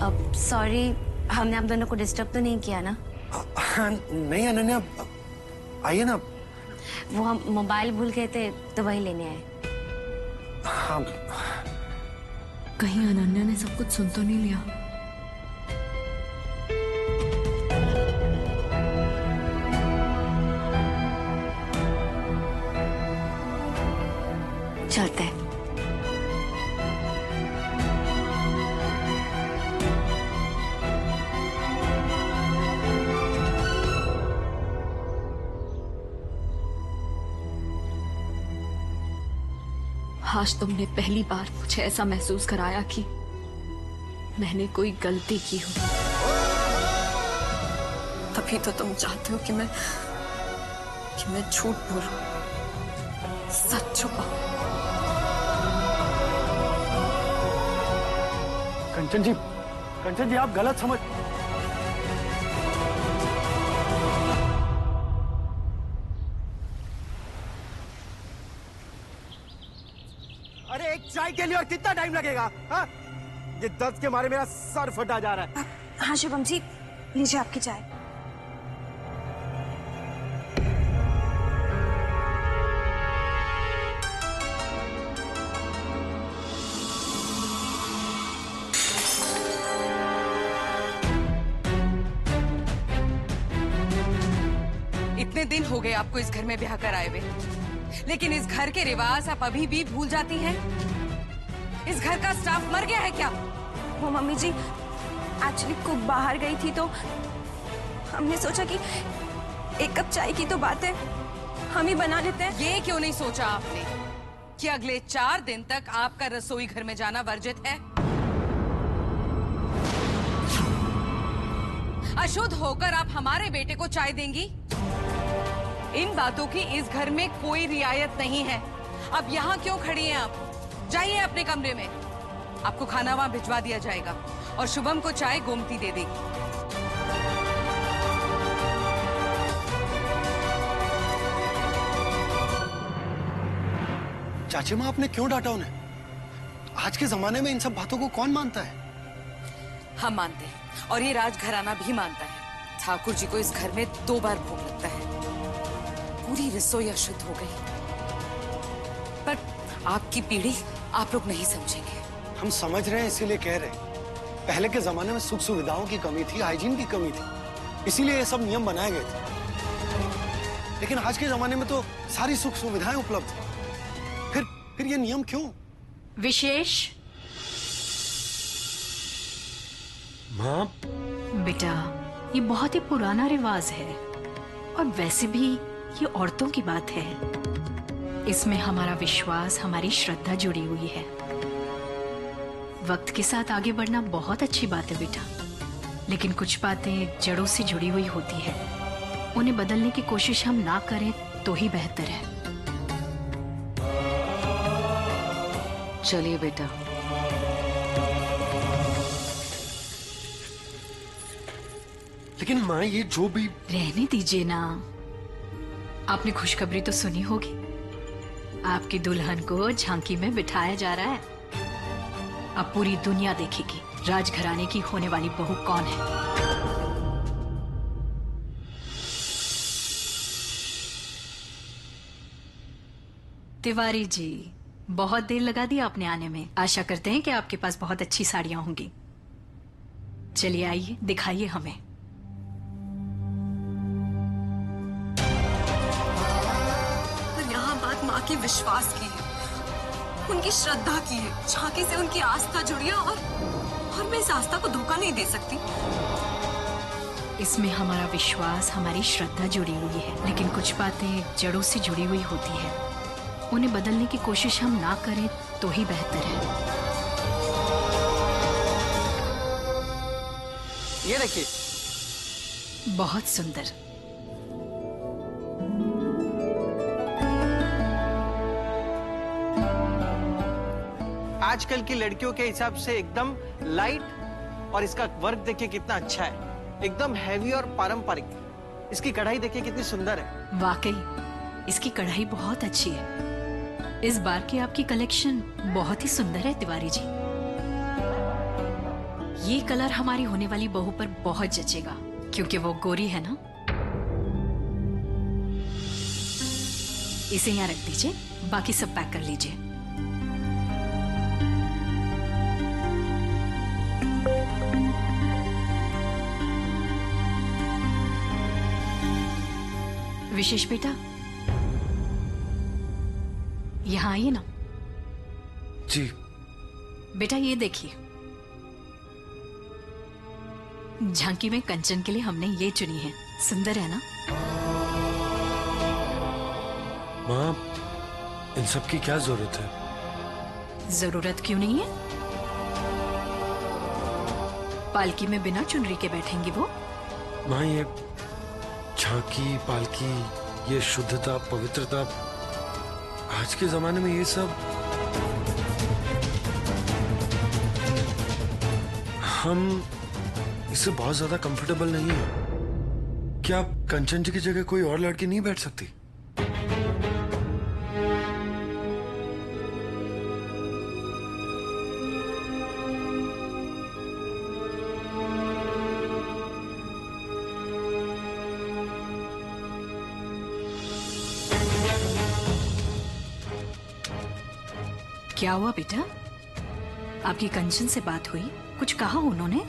अब सॉरी, हमने आप दोनों को डिस्टर्ब तो नहीं किया ना? नहीं अनन्या, आइए ना। वो हम मोबाइल भूल गए थे तो वही लेने आए। हाँ। कहीं अनन्या ने सब कुछ सुन तो नहीं लिया? चलते हैं। आज तुमने पहली बार मुझे ऐसा महसूस कराया कि मैंने कोई गलती की हो। तभी तो तुम चाहते हो कि मैं झूठ बोलूं, सच छुपाऊं। कंचन जी आप गलत समझ। अरे एक चाय के लिए और कितना टाइम लगेगा? हाँ? ये दर्द के मारे मेरा सर फटा जा रहा है। हाँ शुभम जी, लीजिए आपकी चाय। इतने दिन हो गए आपको इस घर में ब्याह कर आए हुए, लेकिन इस घर के रिवाज आप अभी भी भूल जाती हैं? इस घर का स्टाफ मर गया है क्या? वो मम्मी जी एक्चुअली कुक बाहर गई थी तो हमने सोचा कि एक कप चाय की तो बात है, हम ही बना लेते हैं। ये क्यों नहीं सोचा आपने कि अगले 4 दिन तक आपका रसोई घर में जाना वर्जित है? अशुद्ध होकर आप हमारे बेटे को चाय देंगी? इन बातों की इस घर में कोई रियायत नहीं है। अब यहाँ क्यों खड़ी हैं आप? जाइए अपने कमरे में, आपको खाना वहां भिजवा दिया जाएगा और शुभम को चाय गोमती दे देगी। चाची माँ, आपने क्यों डांटा उन्हें? आज के जमाने में इन सब बातों को कौन मानता है? हम मानते हैं और ये राजघराना भी मानता है। ठाकुर जी को इस घर में 2 बार भोग लगता है। पूरी रसोई अशुद्ध हो गई, पर आपकी पीढ़ी आप लोग नहीं समझेंगे। हम समझ रहे हैं, इसीलिए कह रहे हैं। पहले के जमाने में सुख सुविधाओं की कमी थी, हाइजीन की कमी थी, इसीलिए ये सब नियम बनाए गए थे। लेकिन आज के जमाने में तो सारी सुख सुविधाएं उपलब्ध हैं। फिर ये नियम क्यों? विशेष माँ, बेटा, ये बहुत ही पुराना रिवाज है और वैसे भी ये औरतों की बात है। इसमें हमारा विश्वास, हमारी श्रद्धा जुड़ी हुई है। वक्त के साथ आगे बढ़ना बहुत अच्छी बात है बेटा, लेकिन कुछ बातें जड़ों से जुड़ी हुई होती है। उन्हें बदलने की कोशिश हम ना करें तो ही बेहतर है। चलिए बेटा। लेकिन माँ, ये जो भी... रहने दीजिए ना। आपने खुशखबरी तो सुनी होगी, आपकी दुल्हन को झांकी में बिठाया जा रहा है। अब पूरी दुनिया देखेगी राजघराने की होने वाली बहू कौन है। तिवारी जी, बहुत देर लगा दी आपने आने में। आशा करते हैं कि आपके पास बहुत अच्छी साड़ियां होंगी। चलिए आइए, दिखाइए हमें। माँ के विश्वास की है, उनकी श्रद्धा की है। झांकी से उनकी आस्था जुड़ी है और मैं इस आस्था को धोखा नहीं दे सकती। इसमें हमारा विश्वास, हमारी श्रद्धा जुड़ी हुई है, लेकिन कुछ बातें जड़ों से जुड़ी हुई होती है। उन्हें बदलने की कोशिश हम ना करें तो ही बेहतर है। ये देखिए, बहुत सुंदर। आजकल की लड़कियों के हिसाब से एकदम लाइट, और इसका वर्क देखिए कितना अच्छा है, एकदम हैवी और पारंपरिक। इसकी कढ़ाई देखिए कितनी सुंदर है। वाकई इसकी कढ़ाई बहुत अच्छी है। इस बार की आपकी कलेक्शन बहुत ही सुंदर है तिवारी जी। ये कलर हमारी होने वाली बहू पर बहुत जचेगा क्योंकि वो गोरी है ना। इसे यहाँ रख दीजिए, बाकी सब पैक कर लीजिए। विशेष बेटा, यहाँ आइए ना। जी। बेटा ये देखिए, झांकी में कंचन के लिए हमने ये चुनी है। सुंदर है ना? माँ, इन सब की क्या जरूरत है? जरूरत क्यों नहीं है? पालकी में बिना चुनरी के बैठेंगी वो। माँ, ये झांकी, पालकी, ये शुद्धता, पवित्रता, आज के जमाने में ये सब हम इससे बहुत ज्यादा कंफर्टेबल नहीं है। क्या कंचन जी की जगह कोई और लड़की नहीं बैठ सकती? क्या हुआ बेटा? आपकी कंचन से बात हुई? कुछ कहा उन्होंने?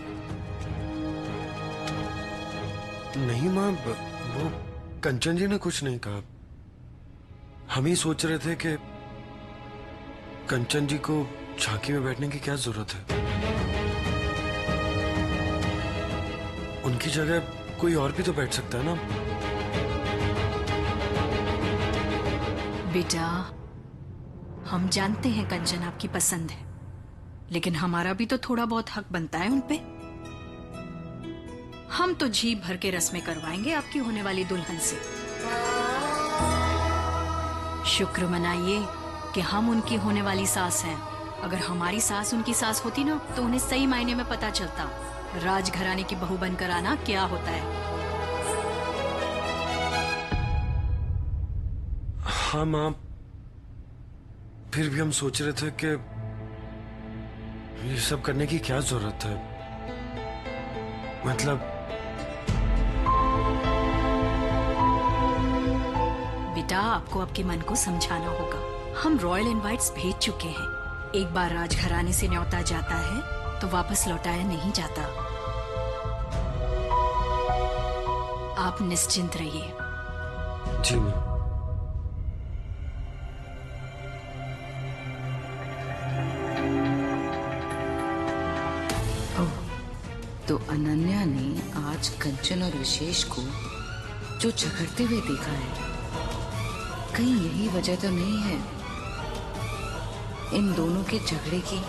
नहीं माँ, वो कंचन जी ने कुछ नहीं कहा। हम ही सोच रहे थे कि कंचन जी को झांकी में बैठने की क्या जरूरत है। उनकी जगह कोई और भी तो बैठ सकता है ना। बेटा, हम जानते हैं कंचन आपकी पसंद है, लेकिन हमारा भी तो थोड़ा बहुत हक बनता है उनपे। हम तो जी भर के रस्में करवाएंगे आपकी होने वाली दुल्हन से। शुक्र मनाइए कि हम उनकी होने वाली सास हैं। अगर हमारी सास उनकी सास होती ना, तो उन्हें सही मायने में पता चलता राजघराने की बहू बनकर आना क्या होता है। हाँ माँ, फिर भी हम सोच रहे थे कि ये सब करने की क्या जरूरत है। मतलब बेटा, आपको आपके मन को समझाना होगा। हम रॉयल इनवाइट्स भेज चुके हैं। एक बार राजघराने से न्योता जाता है तो वापस लौटाया नहीं जाता। आप निश्चिंत रहिए। जी माँ। तो अनन्या ने आज कंचन और विशेष को जो झगड़ते हुए देखा है, कहीं यही वजह तो नहीं है इन दोनों के झगड़े की?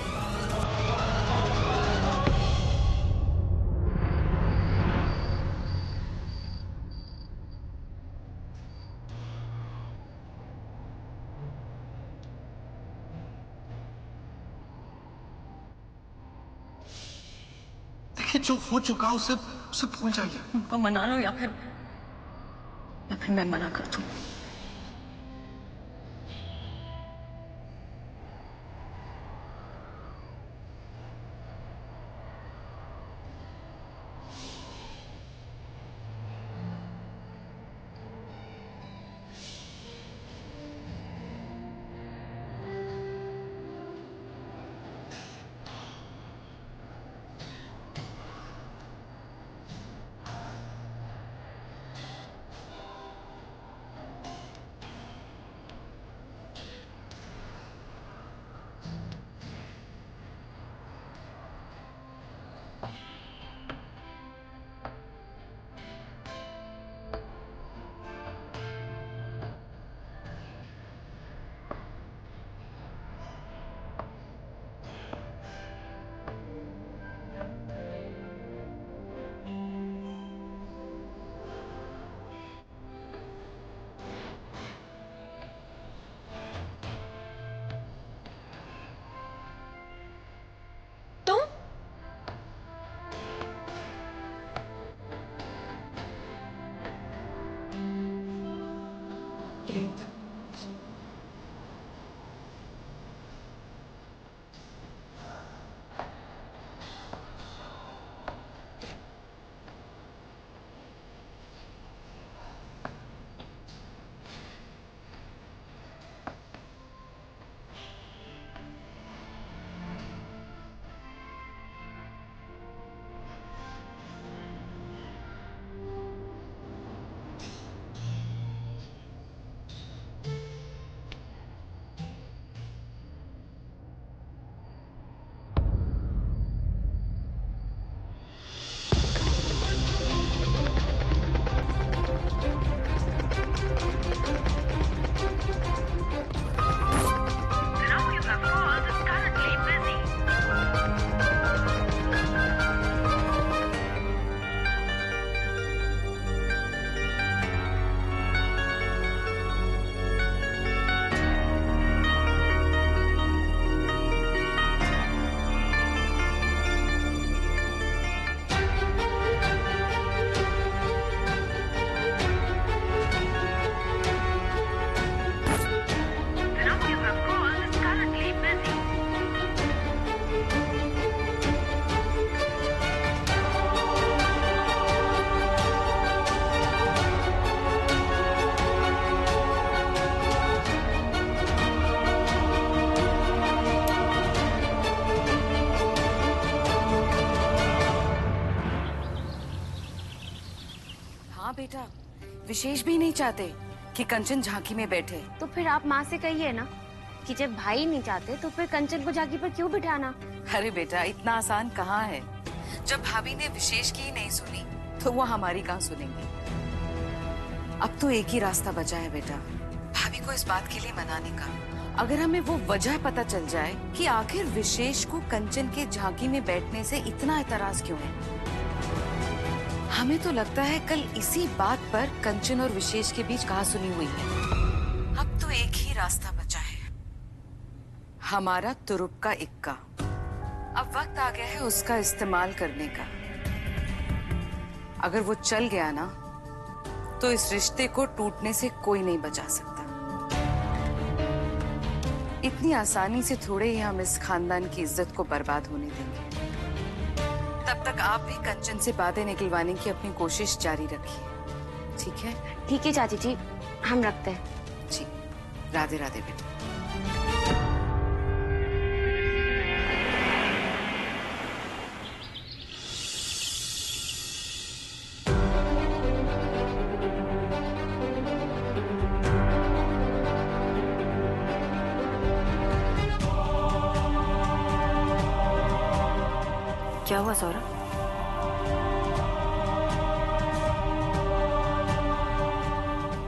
देखिए, जो हो चुका उसे उसे भूल जाइए। उनको मना लो या फिर मैं मना कर दूं। बेटा, विशेष भी नहीं चाहते कि कंचन झांकी में बैठे। तो फिर आप माँ से कहिए ना कि जब भाई नहीं चाहते तो फिर कंचन को झांकी पर क्यों बिठाना। अरे बेटा, इतना आसान कहाँ है। जब भाभी ने विशेष की ही नहीं सुनी तो वो हमारी कहाँ सुनेंगी। अब तो एक ही रास्ता बचा है बेटा, भाभी को इस बात के लिए मनाने का। अगर हमें वो वजह पता चल जाए कि आखिर विशेष को कंचन के झांकी में बैठने से इतना एतराज क्यों है। हमें तो लगता है कल इसी बात पर कंचन और विशेष के बीच कहासुनी हुई है। अब तो एक ही रास्ता बचा है, हमारा तुरुप का इक्का। अब वक्त आ गया है उसका इस्तेमाल करने का। अगर वो चल गया ना तो इस रिश्ते को टूटने से कोई नहीं बचा सकता। इतनी आसानी से थोड़े ही हम इस खानदान की इज्जत को बर्बाद होने देंगे। तब तक आप भी कंचन से बातें निकलवाने की अपनी कोशिश जारी रखिए, ठीक है? ठीक है चाची जी, हम रखते हैं। जी, राधे राधे बेटा। क्या हुआ सौरभ?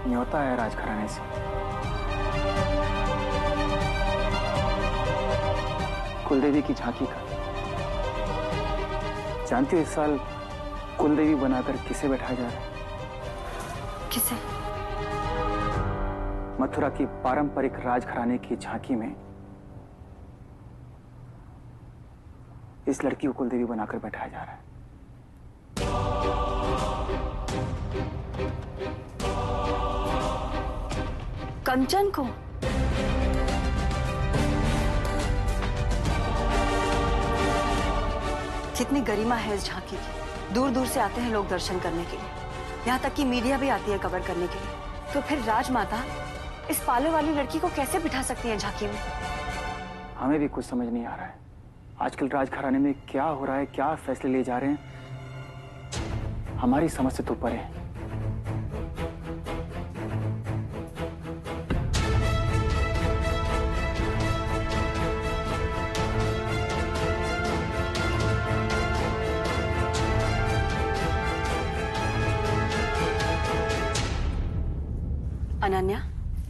न्योता है राजघराने से। कुलदेवी की झांकी का। जानती हो इस साल कुलदेवी बनाकर किसे बैठाया जा रहा है? किसे? मथुरा की पारंपरिक राजघराने की झांकी में इस लड़की को कुलदेवी बनाकर बैठाया जा रहा है। कंचन को? कितनी गरिमा है इस झांकी की। दूर दूर से आते हैं लोग दर्शन करने के लिए, यहाँ तक कि मीडिया भी आती है कवर करने के लिए। तो फिर राजमाता इस पाले वाली लड़की को कैसे बिठा सकती है झांकी में? हमें भी कुछ समझ नहीं आ रहा है। आजकल राजघराने में क्या हो रहा है, क्या फैसले लिए जा रहे हैं, हमारी समझ से तो परे है। अनन्या,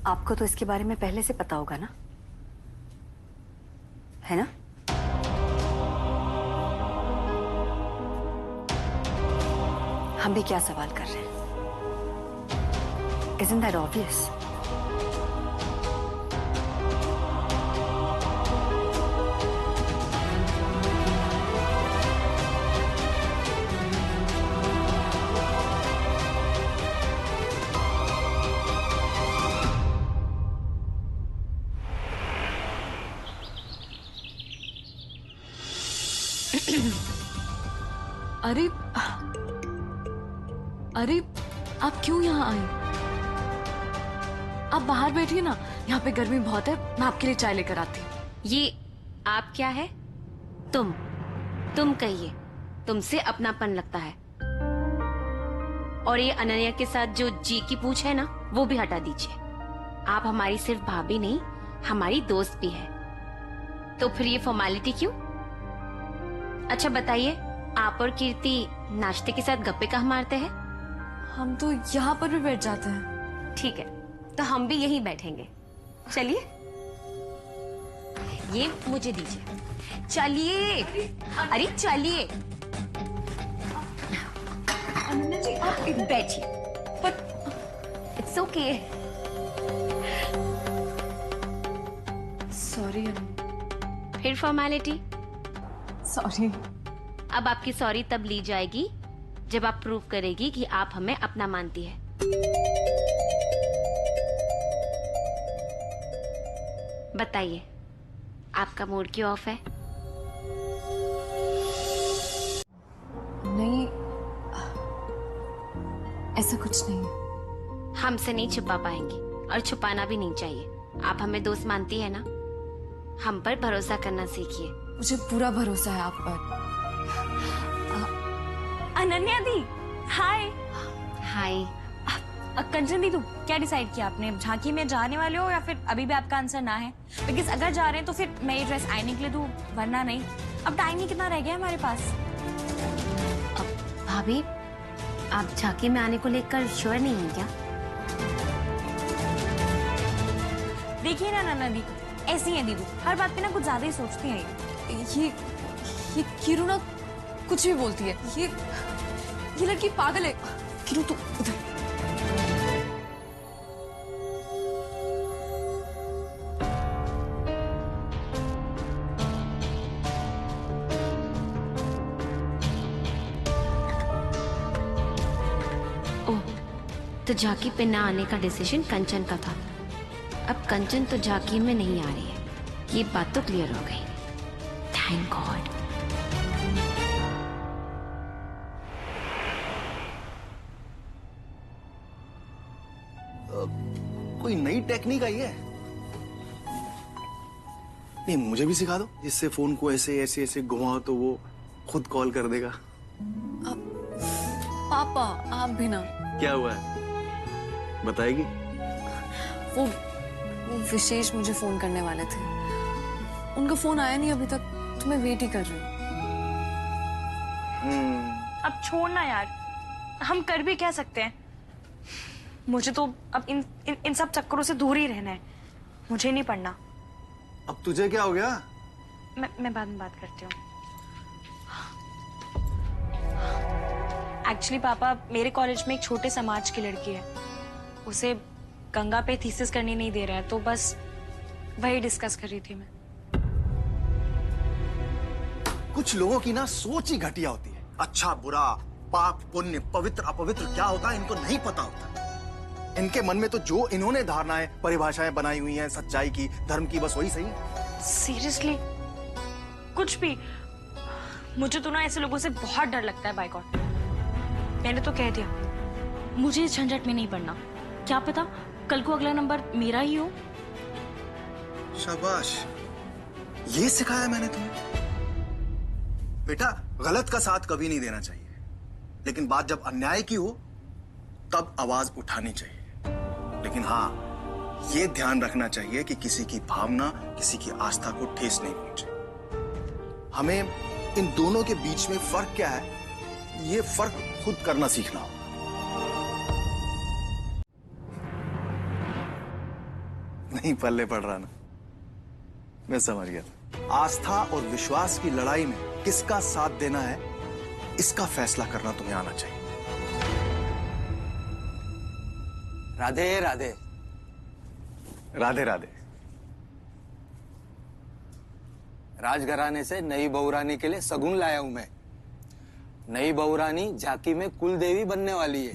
आपको तो इसके बारे में पहले से पता होगा ना, है ना? हम भी क्या सवाल कर रहे हैं? Isn't that obvious? अरे अरे, आप क्यों यहाँ आई? आप बाहर बैठिए ना, यहाँ पे गर्मी बहुत है। मैं आपके लिए चाय लेकर आती हूँ। ये आप क्या है? तुम कहिए, तुमसे अपनापन लगता है। और ये अनन्या के साथ जो जी की पूछ है ना, वो भी हटा दीजिए। आप हमारी सिर्फ भाभी नहीं, हमारी दोस्त भी है। तो फिर ये फॉर्मेलिटी क्यों? अच्छा बताइए, आप और कीर्ति नाश्ते के साथ गप्पे कहाँ मारते हैं? हम तो यहाँ पर भी बैठ जाते हैं। ठीक है, तो हम भी यहीं बैठेंगे। चलिए, ये मुझे दीजिए। चलिए, अरे चलिए। अनन्या जी, आप बैठिए। It's okay. सॉरी। फिर फॉर्मेलिटी? सॉरी। अब आपकी सॉरी तब ली जाएगी जब आप प्रूव करेगी कि आप हमें अपना मानती है। बताइए, आपका मूड क्यों ऑफ है? नहीं, ऐसा कुछ नहीं है। हमसे नहीं छुपा पाएंगी और छुपाना भी नहीं चाहिए। आप हमें दोस्त मानती है ना? हम पर भरोसा करना सीखिए। मुझे पूरा भरोसा है आप पर। अनन्या दी, हाय। हाय। कंचन दीदी, क्या डिसाइड किया आपने? झांकी में जाने वाले हो या फिर अभी भी आपका आंसर ना है? बिकॉज अगर जा रहे हैं तो फिर मैं ये ड्रेस आईने के लिए दूं, वरना नहीं। अब टाइम ही कितना रह गया हमारे पास। भाभी, आप झांकी में आने को लेकर श्योर नहीं है क्या? देखिए ना नाना दी, ऐसी है दीदी, हर बात पे ना कुछ ज्यादा ही सोचती है। ये किरू ना कुछ भी बोलती है। ये लड़की पागल है। किरू तू उधर। तो झांकी पे ना आने का डिसीजन कंचन का था। अब कंचन तो झांकी में नहीं आ रही है, ये बात तो क्लियर हो गई। Thank God. कोई नई टेक्निक आई है? नहीं, मुझे भी सिखा दो, जिससे फोन को ऐसे ऐसे ऐसे घुमाओ तो वो खुद कॉल कर देगा। पापा आप भी ना। क्या हुआ है, बताएगी? वो विशेष मुझे फोन करने वाले थे, उनका फोन आया नहीं अभी तक, तो मैं वेट ही कर रही हूँ। अब छोड़ना यार, हम कर भी क्या सकते हैं? मुझे तो अब इन सब चक्करों से दूर ही रहना है। मुझे नहीं पढ़ना। अब तुझे क्या हो गया? मैं बाद में बात करती हूँ। एक्चुअली पापा, मेरे कॉलेज में एक छोटे समाज की लड़की है, उसे गंगा पे थीसिस करनी नहीं दे रहा है, तो बस वही डिस्कस कर रही थी मैं। कुछ लोगों की ना सोच ही घटिया होती है। अच्छा बुरा, पाप पुण्य, पवित्र अपवित्र क्या होता है इनको नहीं पता होता। इनके मन में तो जो इन्होंने धारणाएं परिभाषाएं बनाई हुई हैं सच्चाई की, धर्म की, बस वही सही। सीरियसली कुछ भी। मुझे तो ना ऐसे लोगों से बहुत डर लगता है। बाय गॉड, मैंने तो कह दिया, मुझे इस झंझट में नहीं पड़ना। क्या पता कल को अगला नंबर मेरा ही हो। शाबाश, ये सिखाया मैंने तुम्हें। बेटा, गलत का साथ कभी नहीं देना चाहिए, लेकिन बात जब अन्याय की हो तब आवाज उठानी चाहिए। लेकिन हाँ, ये ध्यान रखना चाहिए कि किसी की भावना, किसी की आस्था को ठेस नहीं पहुंचे। हमें इन दोनों के बीच में फर्क क्या है, ये फर्क खुद करना सीखना होगा। नहीं पल्ले पड़ रहा ना, मैं समझ गया। आस्था और विश्वास की लड़ाई में किसका साथ देना है, इसका फैसला करना तुम्हें आना चाहिए। राधे राधे। राधे राधे। राजघराने से नई बहुरानी के लिए सगुन लाया हूं मैं। नई बहुरानी झांकी में कुल देवी बनने वाली है।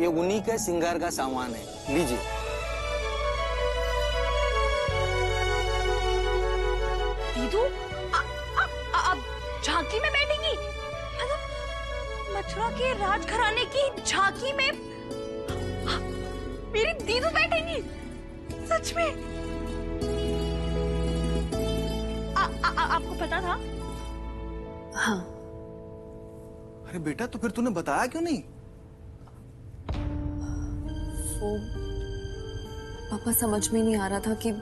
ये उन्हीं के श्रृंगार का सामान है, लीजिए। दीदू, अब झांकी में बैठेंगी? मतलब मथुरा के राजघराने की झांकी में मेरी दीदू बैठेंगी? सच में? आपको पता था? हाँ। अरे बेटा, तो फिर तूने बताया क्यों नहीं? वो पापा, समझ में नहीं आ रहा था कि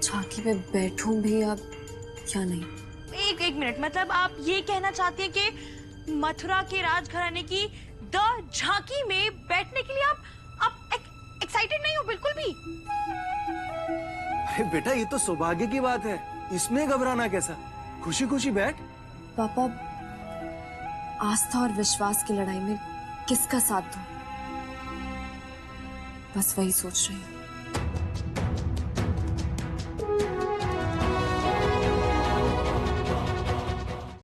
झांकी में बैठूं भी या नहीं। एक मिनट, मतलब आप ये कहना चाहती हैं कि मथुरा के राजघराने की द झांकी में बैठने के लिए आप एक्साइटेड नहीं हो बिल्कुल भी? अरे बेटा, ये तो सौभाग्य की बात है, इसमें घबराना कैसा? खुशी खुशी बैठ। पापा, आस्था और विश्वास की लड़ाई में किसका साथ दूं, बस वही सोच रही हूँ।